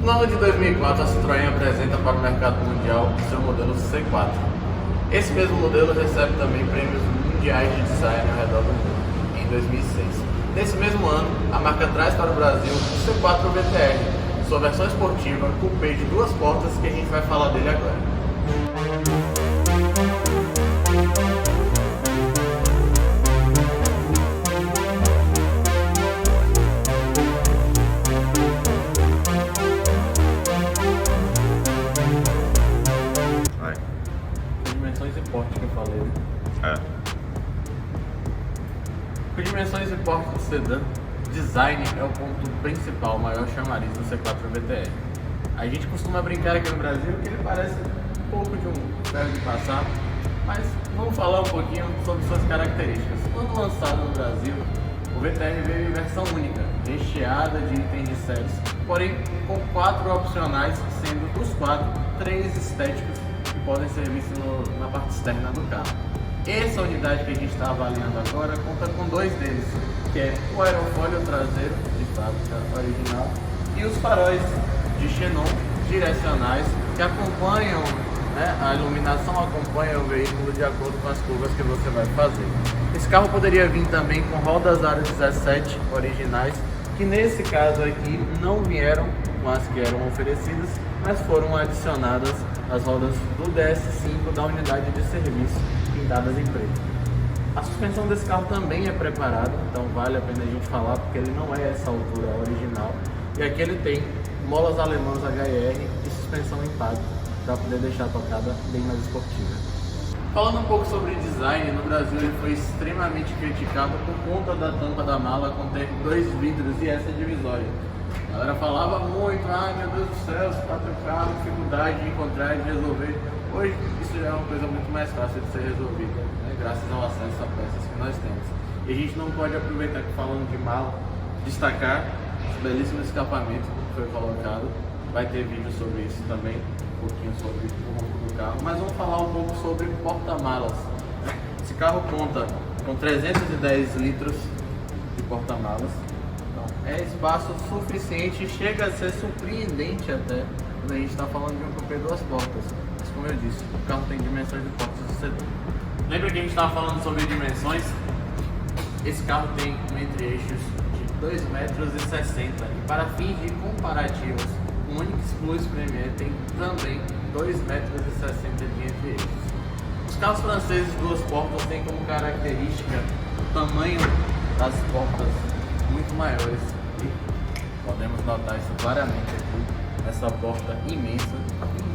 No ano de 2004, a Citroën apresenta para o mercado mundial seu modelo C4. Esse mesmo modelo recebe também prêmios mundiais de design ao redor do mundo, em 2006. Nesse mesmo ano, a marca traz para o Brasil o C4 VTR, sua versão esportiva, coupé de 2 portas, que a gente vai falar dele agora. Dimensões e porte que eu falei. Com dimensões e porte do sedã, design é o ponto principal, o maior chamariz do C4 VTR. A gente costuma brincar aqui no Brasil que ele parece um pouco de um ferro de passar, mas vamos falar um pouquinho sobre suas características. Quando lançado no Brasil, o VTR veio em versão única, recheada de itens de séries, porém com 4 opcionais, sendo dos 4, 3 estéticos que podem ser vistos na parte externa do carro. Essa unidade que a gente está avaliando agora conta com 2 deles, que é o aerofólio traseiro de fábrica original e os faróis de xenon direcionais que acompanham, a iluminação acompanha o veículo de acordo com as curvas que você vai fazer. Esse carro poderia vir também com rodas aro 17 originais, que nesse caso aqui não vieram com as que eram oferecidas, mas foram adicionadas as rodas do DS5 da unidade de serviço, pintadas em preto. A suspensão desse carro também é preparada, então vale a pena a gente falar, porque ele não é essa altura original. E aqui ele tem molas alemãs HR e suspensão impacto, para poder deixar a tocada bem mais esportiva. Falando um pouco sobre design, no Brasil ele foi extremamente criticado por conta da tampa da mala conter 2 vidros e essa divisória. A galera falava muito, meu Deus do céu, esse 4K, dificuldade de encontrar e de resolver. Hoje isso já é uma coisa muito mais fácil de ser resolvida, graças ao acesso a peças que nós temos. E a gente não pode aproveitar que, falando de mala, destacar esse belíssimo escapamento que foi colocado. Vai ter vídeo sobre isso também, um pouquinho sobre o ronco do carro, mas vamos falar um pouco sobre porta-malas. Esse carro conta com 310 litros de porta-malas, então é espaço suficiente, chega a ser surpreendente até quando a gente está falando de um coupé 2 portas. Mas como eu disse, o carro tem dimensões de portas do sedã. Lembra que a gente estava falando sobre dimensões? Esse carro tem um entre-eixos de 2,60 metros e para fins de comparativos, o Onix Plus Premier tem também 2,60 metros de entre-eixos. Os carros franceses 2 portas têm como característica o tamanho das portas muito maiores e podemos notar isso claramente aqui, essa porta imensa,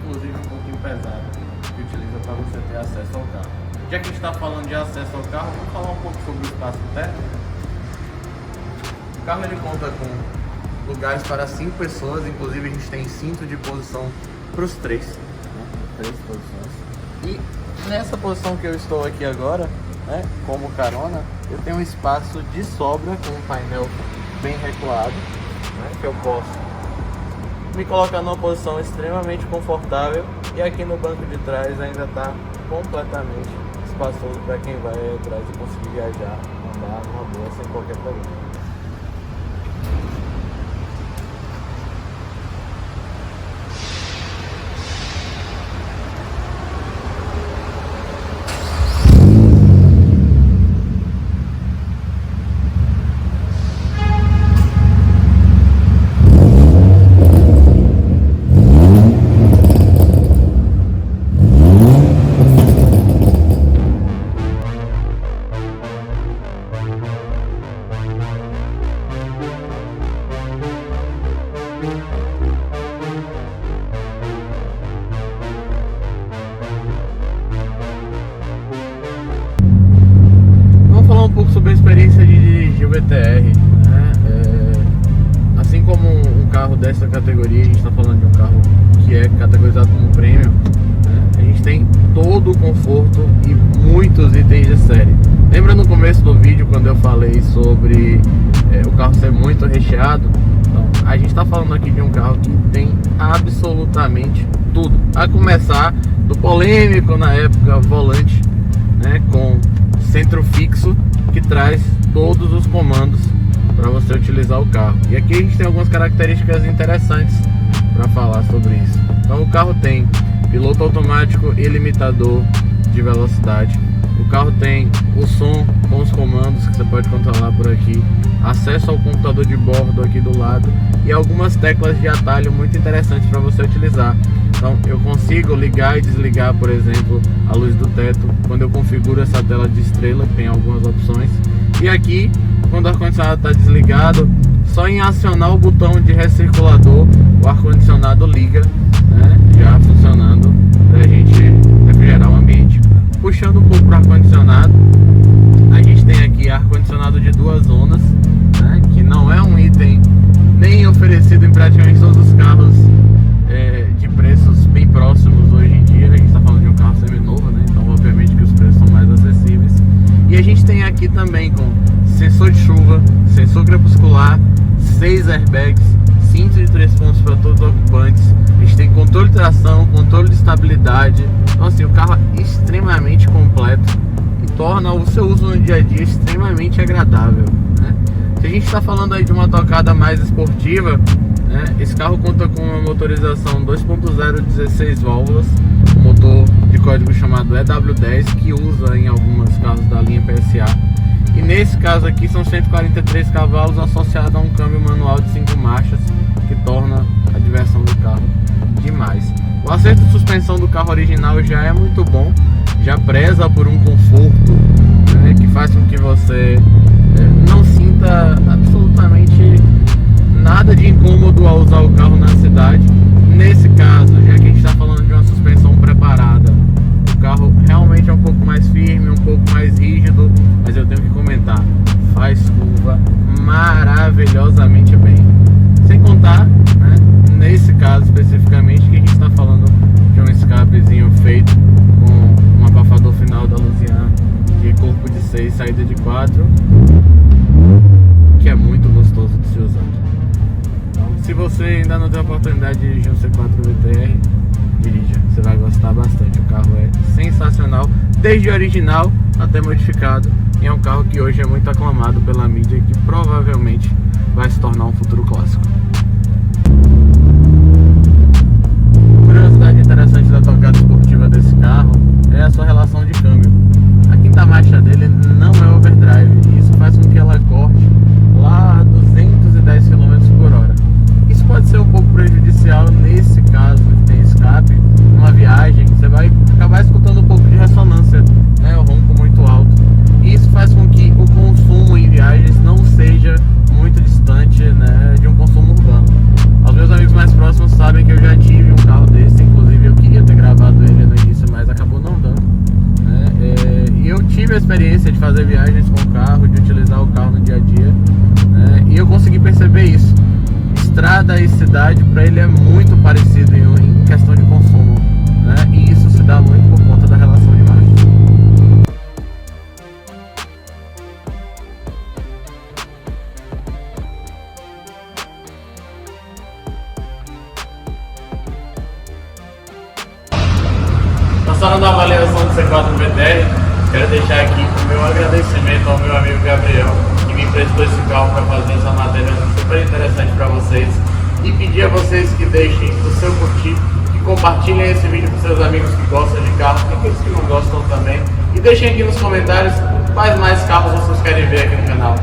inclusive um pouquinho pesada, que utiliza para você ter acesso ao carro. Já que a gente está falando de acesso ao carro, vamos falar um pouco sobre o espaço interno. O carro ele conta com lugares para 5 pessoas, inclusive a gente tem cinto de posição para os 3, 3 posições. E nessa posição que eu estou aqui agora, como carona, eu tenho um espaço de sobra com um painel bem recuado, que eu posso me colocar numa posição extremamente confortável, e aqui no banco de trás ainda está completamente espaçoso para quem vai atrás e conseguir viajar, andar numa boa sem qualquer problema. Sobre a experiência de dirigir o VTR, assim como um carro dessa categoria, a gente está falando de um carro que é categorizado como premium, a gente tem todo o conforto e muitos itens de série. Lembra no começo do vídeo quando eu falei sobre o carro ser muito recheado? Então, a gente está falando aqui de um carro que tem absolutamente tudo, a começar do polêmico na época volante, com centro fixo, que traz todos os comandos para você utilizar o carro. E aqui a gente tem algumas características interessantes para falar sobre isso. Então o carro tem piloto automático e limitador de velocidade. O carro tem o som com os comandos que você pode controlar por aqui, acesso ao computador de bordo aqui do lado e algumas teclas de atalho muito interessantes para você utilizar. Então eu consigo ligar e desligar, por exemplo, a luz do teto quando eu configuro essa tela de estrela, que tem algumas opções. E aqui, quando o ar-condicionado está desligado, só em acionar o botão de recirculador, o ar-condicionado liga, né, já funcionando para a gente refrigerar o ambiente. Puxando um pouco para o ar-condicionado, a gente tem aqui ar-condicionado de 2 zonas, né, que não é um item nem oferecido em praticamente todos os carros de preços bem próximos hoje em dia. A gente está falando de um carro seminovo, né, então obviamente que os preços são mais acessíveis. E a gente tem aqui também com sensor de chuva, sensor crepuscular, 6 airbags, cinto de 3 pontos para todos os ocupantes. A gente tem controle de tração, controle de estabilidade. Então assim, o carro é extremamente completo e torna o seu uso no dia a dia extremamente agradável, né? Se a gente está falando aí de uma tocada mais esportiva, né, esse carro conta com uma motorização 2.0 16 válvulas, um motor de código chamado EW10, que usa em alguns carros da linha PSA. E nesse caso aqui são 143 cavalos associado a um câmbio manual de 5 marchas, que torna a diversão do carro demais. O acerto de suspensão do carro original já é muito bom, já preza por um conforto, né, que faz com que você não sinta absolutamente nada de incômodo ao usar o carro na cidade. Nesse caso, já que a gente está falando de uma suspensão preparada, o carro realmente é um pouco mais firme, um pouco mais rígido, mas eu tenho que comentar, faz curva maravilhosamente bem. Sem contar, né, nesse caso especificamente, que a gente está falando de um escapezinho feito com um abafador final da Lusian de corpo de 6, saída de 4, que é muito gostoso de se usar. Então, se você ainda não tem a oportunidade de dirigir um C4 VTR, dirija, você vai gostar bastante. O carro é sensacional, desde o original até modificado, e é um carro que hoje é muito aclamado pela mídia e que provavelmente vai se tornar um futuro clássico. Curiosidade interessante da tocada esportiva desse carro é a sua relação de câmbio. A quinta marcha dele não é overdrive, e isso faz com que ela corte lá a 210 km por hora. Isso pode ser um pouco prejudicial nesse caso que tem escape, numa viagem, você vai acabar escutando um pouco de ressonância, né, o ronco muito alto. E isso faz com que o consumo em viagens não seja muito distante, né, de um consumo urbano. Os meus amigos mais próximos sabem que eu já tive um carro desse, inclusive eu queria ter gravado ele no início, mas acabou não dando, né? E eu tive a experiência de fazer viagens com o carro, de utilizar o carro no dia a dia, né, e eu consegui perceber isso. Estrada e cidade para ele é muito parecido em questão de consumo, né? E isso se dá muito por conta da relação de marchas. Passando da avaliação do C4 VTR, quero deixar aqui o meu agradecimento ao meu amigo Gabriel, que me emprestou esse carro para fazer essa matéria super interessante para vocês, e pedir a vocês que deixem o seu curtir, que compartilhem esse vídeo com seus amigos que gostam de carro, e aqueles que não gostam também, e deixem aqui nos comentários quais mais carros vocês querem ver aqui no canal.